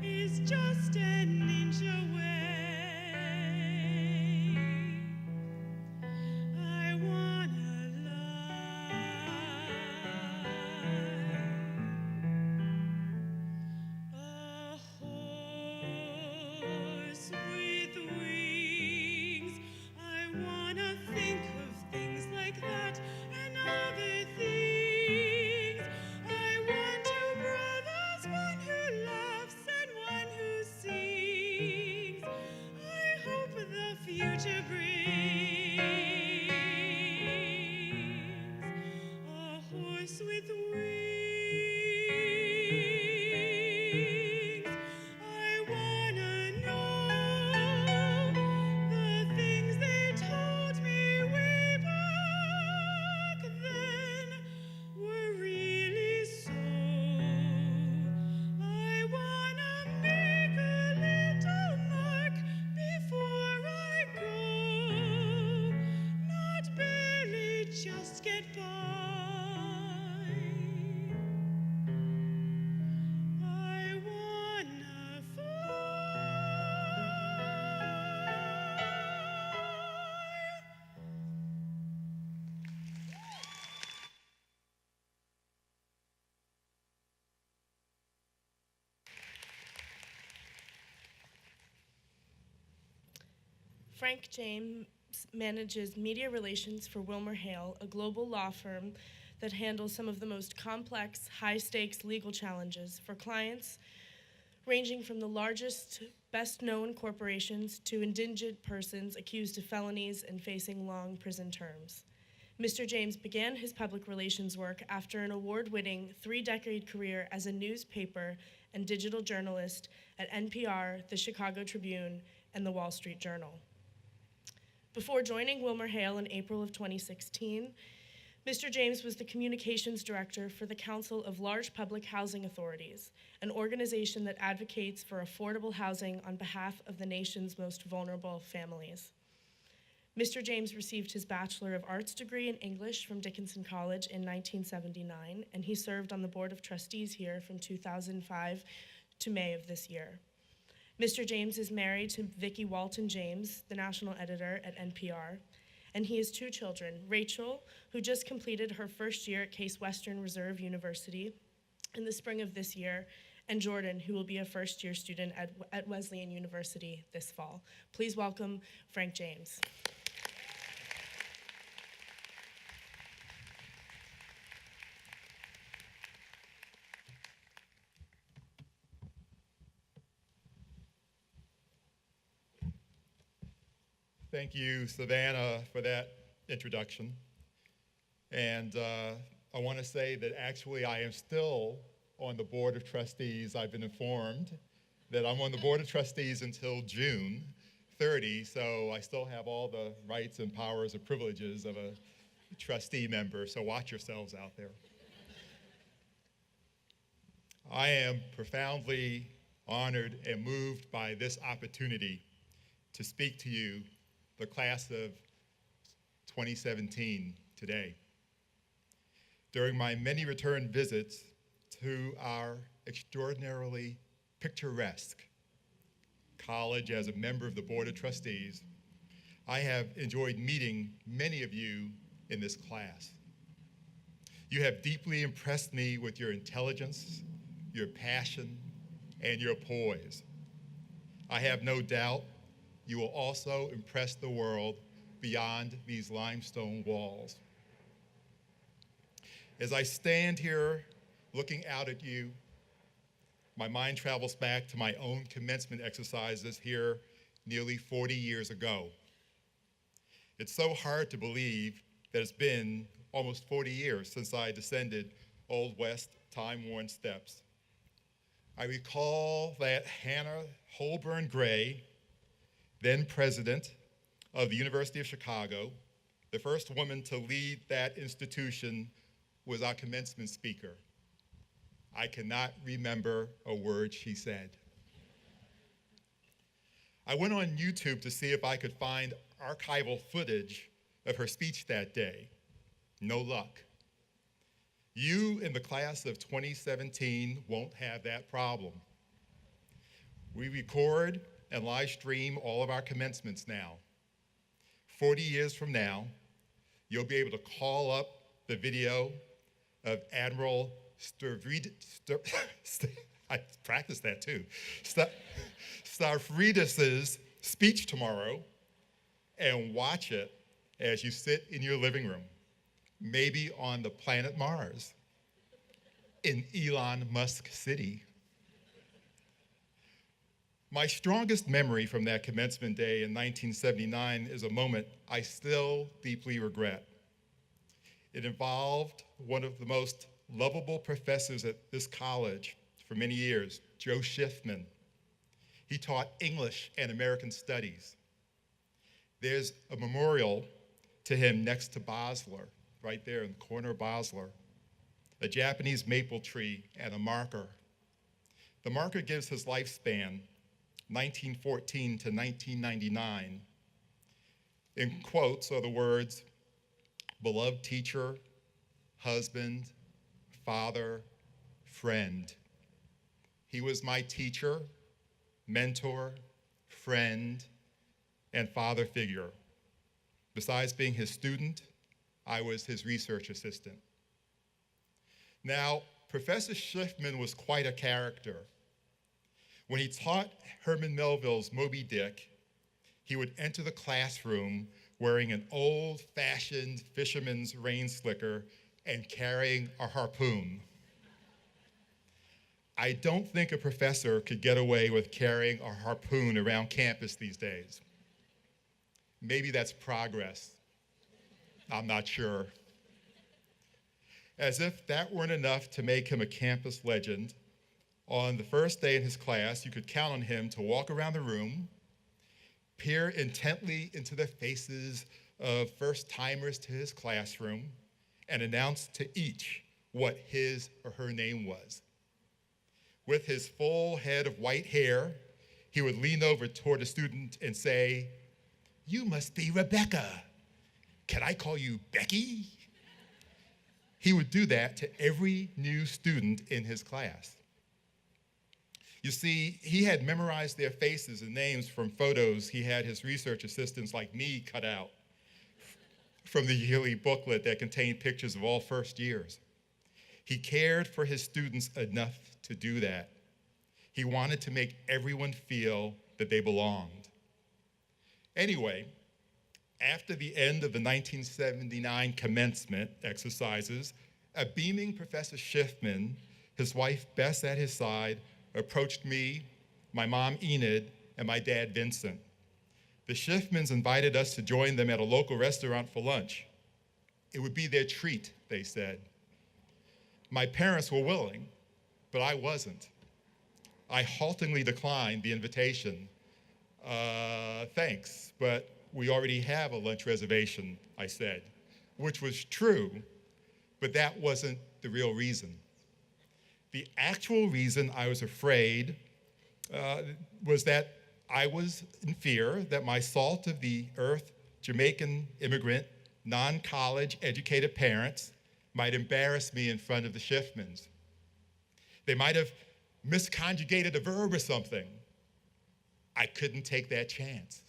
is just an inch away. I wanna lie. A horse with wings. I wanna think of things like that and other things. I want two brothers, one who laughs and one who sings. Frank James manages media relations for WilmerHale, a global law firm that handles some of the most complex, high-stakes legal challenges for clients ranging from the largest, best-known corporations to indigent persons accused of felonies and facing long prison terms. Mr. James began his public relations work after an award-winning 3-decade career as a newspaper and digital journalist at NPR, the Chicago Tribune, and the Wall Street Journal. Before joining WilmerHale in April of 2016, Mr. James was the communications director for the Council of Large Public Housing Authorities, an organization that advocates for affordable housing on behalf of the nation's most vulnerable families. Mr. James received his Bachelor of Arts degree in English from Dickinson College in 1979, and he served on the Board of Trustees here from 2005 to May of this year. Mr. James is married to Vicki Walton James, the national editor at NPR, and he has 2 children, Rachel, who just completed her first year at Case Western Reserve University in the spring of this year, and Jordan, who will be a first-year student at Wesleyan University this fall. Please welcome Frank James. Thank you, Savannah, for that introduction. And I want to say that actually I am still on the Board of Trustees. I've been informed that I'm on the Board of Trustees until June 30, so I still have all the rights and powers and privileges of a trustee member, so watch yourselves out there. I am profoundly honored and moved by this opportunity to speak to you, the class of 2017, today. During my many return visits to our extraordinarily picturesque college as a member of the Board of Trustees, I have enjoyed meeting many of you in this class. You have deeply impressed me with your intelligence, your passion, and your poise. I have no doubt you will also impress the world beyond these limestone walls. As I stand here looking out at you, my mind travels back to my own commencement exercises here nearly 40 years ago. It's so hard to believe that it's been almost 40 years since I descended Old West time-worn steps. I recall that Hannah Holborn Gray, then president of the University of Chicago, the first woman to lead that institution, was our commencement speaker. I cannot remember a word she said. I went on YouTube to see if I could find archival footage of her speech that day. No luck. You in the class of 2017 won't have that problem. We record and live stream all of our commencements now. 40 years from now, you'll be able to call up the video of Admiral I practiced that too, Stavridis's speech tomorrow and watch it as you sit in your living room, maybe on the planet Mars, in Elon Musk City. My strongest memory from that commencement day in 1979 is a moment I still deeply regret. It involved one of the most lovable professors at this college for many years, Joe Schiffman. He taught English and American Studies. There's a memorial to him next to Bosler, right there in the corner of Bosler, a Japanese maple tree and a marker. The marker gives his lifespan, 1914 to 1999. In quotes are the words, beloved teacher, husband, father, friend. He was my teacher, mentor, friend, and father figure. Besides being his student, I was his research assistant. Now, Professor Schiffman was quite a character. When he taught Herman Melville's Moby Dick, he would enter the classroom wearing an old-fashioned fisherman's rain slicker and carrying a harpoon. I don't think a professor could get away with carrying a harpoon around campus these days. Maybe that's progress. I'm not sure. As if that weren't enough to make him a campus legend, on the first day in his class, you could count on him to walk around the room, peer intently into the faces of first-timers to his classroom, and announce to each what his or her name was. With his full head of white hair, he would lean over toward a student and say, "You must be Rebecca. Can I call you Becky?" He would do that to every new student in his class. You see, he had memorized their faces and names from photos he had his research assistants like me cut out from the yearly booklet that contained pictures of all first years. He cared for his students enough to do that. He wanted to make everyone feel that they belonged. Anyway, after the end of the 1979 commencement exercises, a beaming Professor Schiffman, his wife Bess at his side, approached me, my mom Enid, and my dad Vincent. The Schiffmans invited us to join them at a local restaurant for lunch. It would be their treat, they said. My parents were willing, but I wasn't. I haltingly declined the invitation. Thanks, but we already have a lunch reservation, I said, which was true, but that wasn't the real reason. The actual reason I was afraid was that I was in fear that my salt of the earth Jamaican immigrant, non-college educated parents might embarrass me in front of the Schiffmans. They might have misconjugated a verb or something. I couldn't take that chance.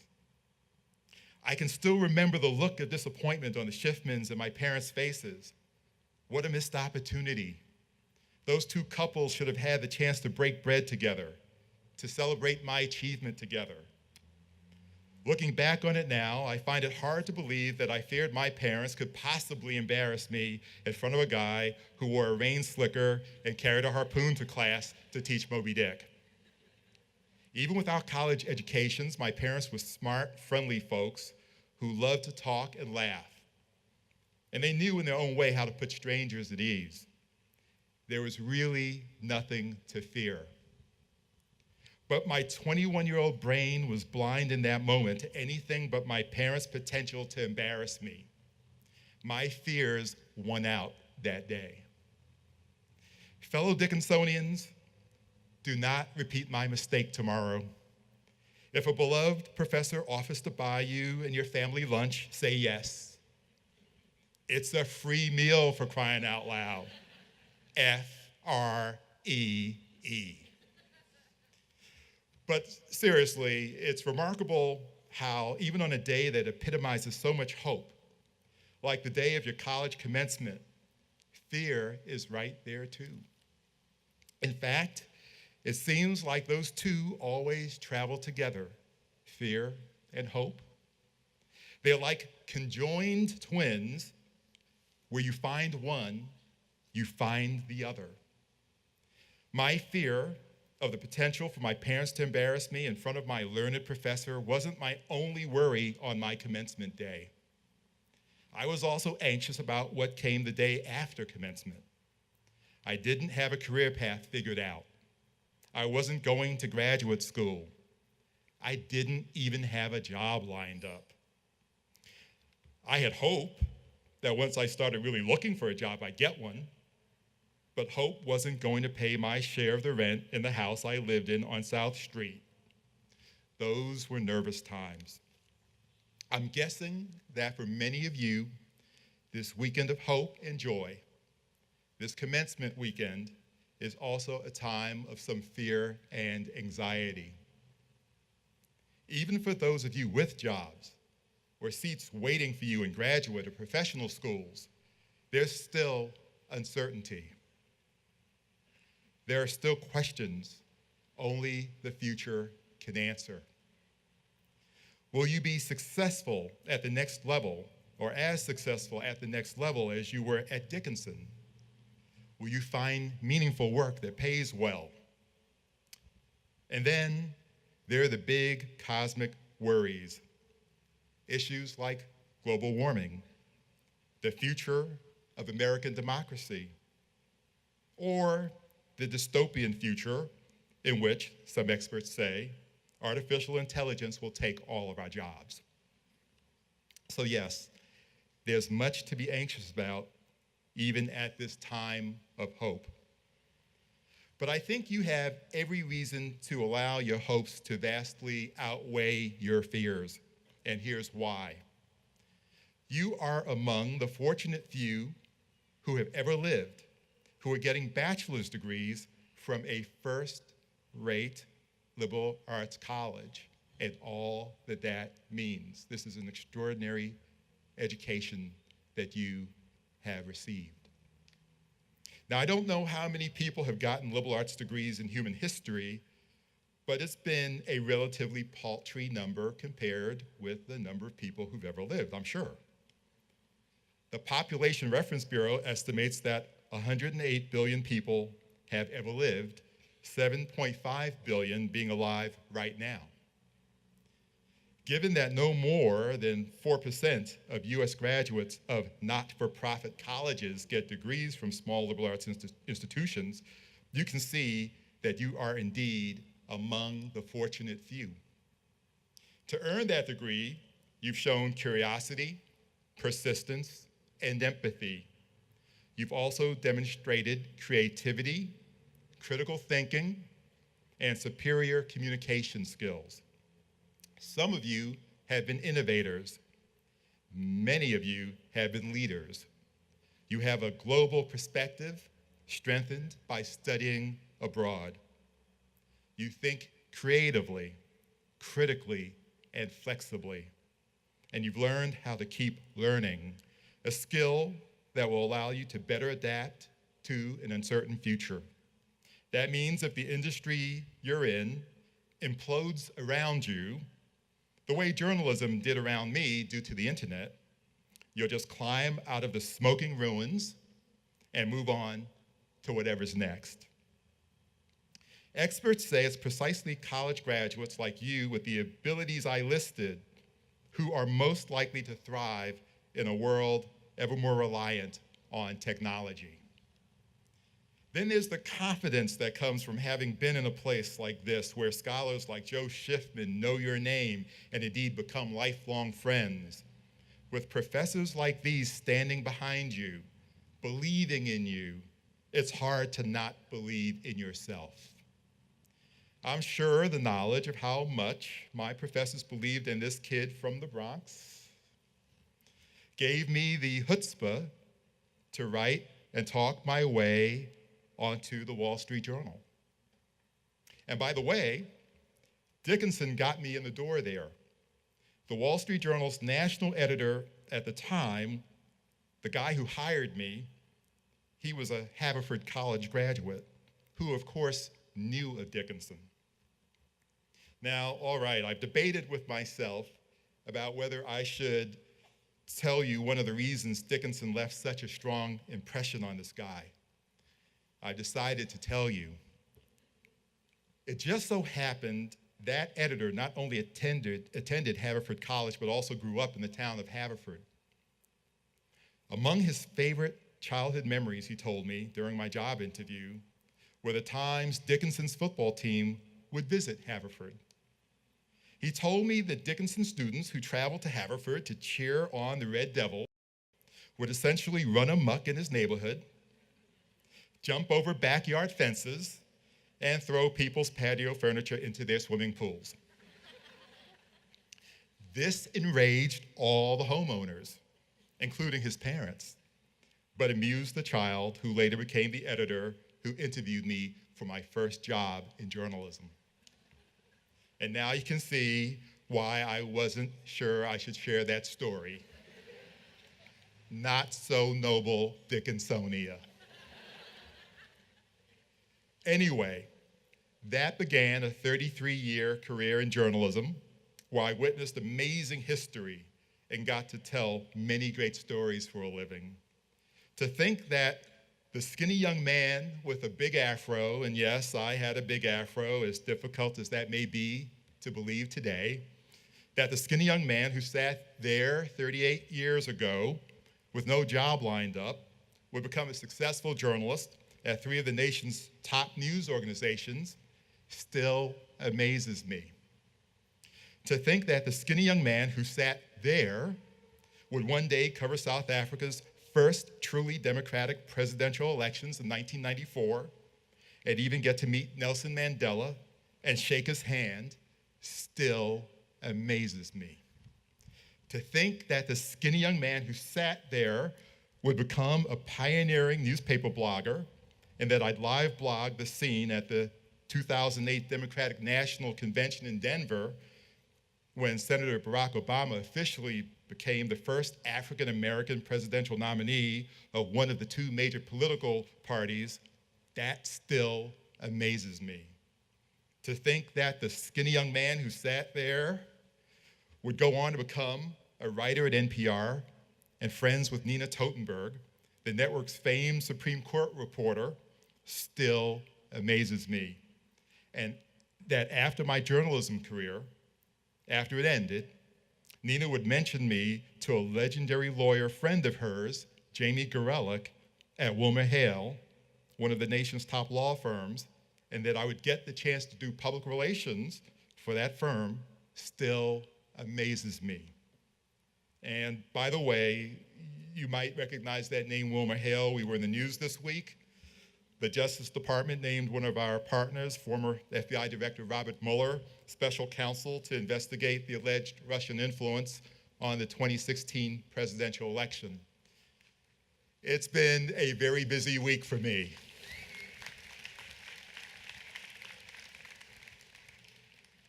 I can still remember the look of disappointment on the Schiffmans and my parents' faces. What a missed opportunity. Those two couples should have had the chance to break bread together, to celebrate my achievement together. Looking back on it now, I find it hard to believe that I feared my parents could possibly embarrass me in front of a guy who wore a rain slicker and carried a harpoon to class to teach Moby Dick. Even without college educations, my parents were smart, friendly folks who loved to talk and laugh. And they knew in their own way how to put strangers at ease. There was really nothing to fear. But my 21-year-old brain was blind in that moment to anything but my parents' potential to embarrass me. My fears won out that day. Fellow Dickinsonians, do not repeat my mistake tomorrow. If a beloved professor offers to buy you and your family lunch, say yes. It's a free meal, for crying out loud. F-R-E-E. But seriously, it's remarkable how even on a day that epitomizes so much hope, like the day of your college commencement, fear is right there too. In fact, it seems like those two always travel together, fear and hope. They're like conjoined twins where you find one, you find the other. My fear of the potential for my parents to embarrass me in front of my learned professor wasn't my only worry on my commencement day. I was also anxious about what came the day after commencement. I didn't have a career path figured out. I wasn't going to graduate school. I didn't even have a job lined up. I had hope that once I started really looking for a job, I'd get one. But hope wasn't going to pay my share of the rent in the house I lived in on South Street. Those were nervous times. I'm guessing that for many of you, this weekend of hope and joy, this commencement weekend, is also a time of some fear and anxiety. Even for those of you with jobs or seats waiting for you in graduate or professional schools, there's still uncertainty. There are still questions only the future can answer. Will you be successful at the next level, or as successful at the next level as you were at Dickinson? Will you find meaningful work that pays well? And then there are the big cosmic worries, issues like global warming, the future of American democracy, or the dystopian future in which, some experts say, artificial intelligence will take all of our jobs. So yes, there's much to be anxious about, even at this time of hope. But I think you have every reason to allow your hopes to vastly outweigh your fears, and here's why. You are among the fortunate few who have ever lived, who are getting bachelor's degrees from a first-rate liberal arts college, and all that that means. This is an extraordinary education that you have received. Now, I don't know how many people have gotten liberal arts degrees in human history, but it's been a relatively paltry number compared with the number of people who've ever lived, I'm sure. The Population Reference Bureau estimates that 108 billion people have ever lived, 7.5 billion being alive right now. Given that no more than 4% of US graduates of not-for-profit colleges get degrees from small liberal arts institutions, you can see that you are indeed among the fortunate few. To earn that degree, you've shown curiosity, persistence, and empathy. You've also demonstrated creativity, critical thinking, and superior communication skills. Some of you have been innovators. Many of you have been leaders. You have a global perspective strengthened by studying abroad. You think creatively, critically, and flexibly. And you've learned how to keep learning, a skill that will allow you to better adapt to an uncertain future. That means if the industry you're in implodes around you, the way journalism did around me due to the internet, you'll just climb out of the smoking ruins and move on to whatever's next. Experts say it's precisely college graduates like you with the abilities I listed who are most likely to thrive in a world ever more reliant on technology. Then there's the confidence that comes from having been in a place like this where scholars like Joe Schiffman know your name and indeed become lifelong friends. With professors like these standing behind you, believing in you, it's hard to not believe in yourself. I'm sure the knowledge of how much my professors believed in this kid from the Bronx gave me the chutzpah to write and talk my way onto the Wall Street Journal. And by the way, Dickinson got me in the door there. The Wall Street Journal's national editor at the time, the guy who hired me, he was a Haverford College graduate who, of course, knew of Dickinson. Now, all right, I've debated with myself about whether I should tell you one of the reasons Dickinson left such a strong impression on this guy. I decided to tell you. It just so happened that editor not only attended Haverford College, but also grew up in the town of Haverford. Among his favorite childhood memories, he told me during my job interview, were the times Dickinson's football team would visit Haverford. He told me that Dickinson students who traveled to Haverford to cheer on the Red Devil would essentially run amok in his neighborhood, jump over backyard fences, and throw people's patio furniture into their swimming pools. This enraged all the homeowners, including his parents, but amused the child who later became the editor who interviewed me for my first job in journalism. And now you can see why I wasn't sure I should share that story. Not so noble Dickinsonia. Anyway, that began a 33-year career in journalism, where I witnessed amazing history and got to tell many great stories for a living. To think that the skinny young man with a big afro, and yes, I had a big afro, as difficult as that may be to believe today, that the skinny young man who sat there 38 years ago with no job lined up would become a successful journalist at 3 of the nation's top news organizations still amazes me. To think that the skinny young man who sat there would one day cover South Africa's first truly democratic presidential elections in 1994 and even get to meet Nelson Mandela and shake his hand still amazes me. To think that the skinny young man who sat there would become a pioneering newspaper blogger and that I'd live blog the scene at the 2008 Democratic National Convention in Denver when Senator Barack Obama officially became the first African-American presidential nominee of one of the 2 major political parties, that still amazes me. To think that the skinny young man who sat there would go on to become a writer at NPR and friends with Nina Totenberg, the network's famed Supreme Court reporter, still amazes me. And that after my journalism career, after it ended, Nina would mention me to a legendary lawyer friend of hers, Jamie Gorelick, at WilmerHale, one of the nation's top law firms, and that I would get the chance to do public relations for that firm still amazes me. And by the way, you might recognize that name, WilmerHale. We were in the news this week. The Justice Department named one of our partners, former FBI Director Robert Mueller, special counsel to investigate the alleged Russian influence on the 2016 presidential election. It's been a very busy week for me.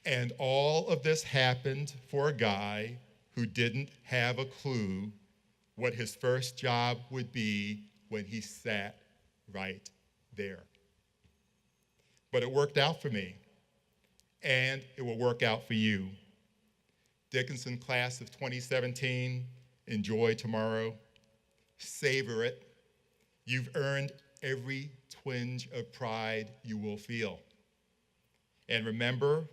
And all of this happened for a guy who didn't have a clue what his first job would be when he sat right there. But it worked out for me, and it will work out for you. Dickinson class of 2017, enjoy tomorrow, savor it. You've earned every twinge of pride you will feel. And remember,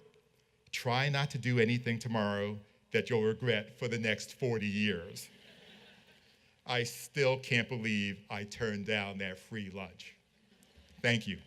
try not to do anything tomorrow that you'll regret for the next 40 years. I still can't believe I turned down that free lunch. Thank you.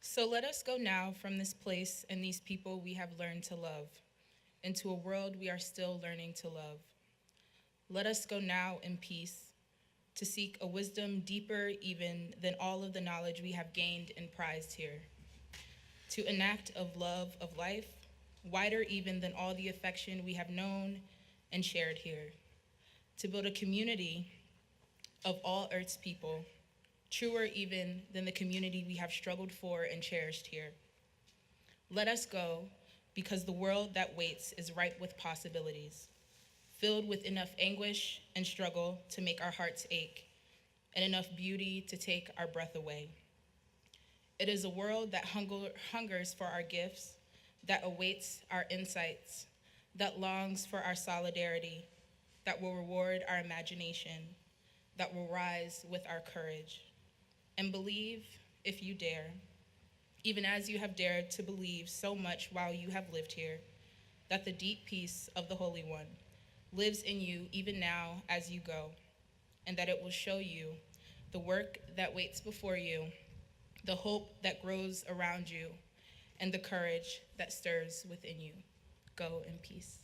So let us go now from this place and these people we have learned to love into a world we are still learning to love. Let us go now in peace to seek a wisdom deeper even than all of the knowledge we have gained and prized here, to enact of love of life, wider even than all the affection we have known and shared here, to build a community of all Earth's people, truer even than the community we have struggled for and cherished here. Let us go because the world that waits is ripe with possibilities, filled with enough anguish and struggle to make our hearts ache, and enough beauty to take our breath away. It is a world that hungers for our gifts, that awaits our insights, that longs for our solidarity, that will reward our imagination, that will rise with our courage. And believe, if you dare, even as you have dared to believe so much while you have lived here, that the deep peace of the Holy One lives in you even now as you go, and that it will show you the work that waits before you, the hope that grows around you, and the courage that stirs within you. Go in peace.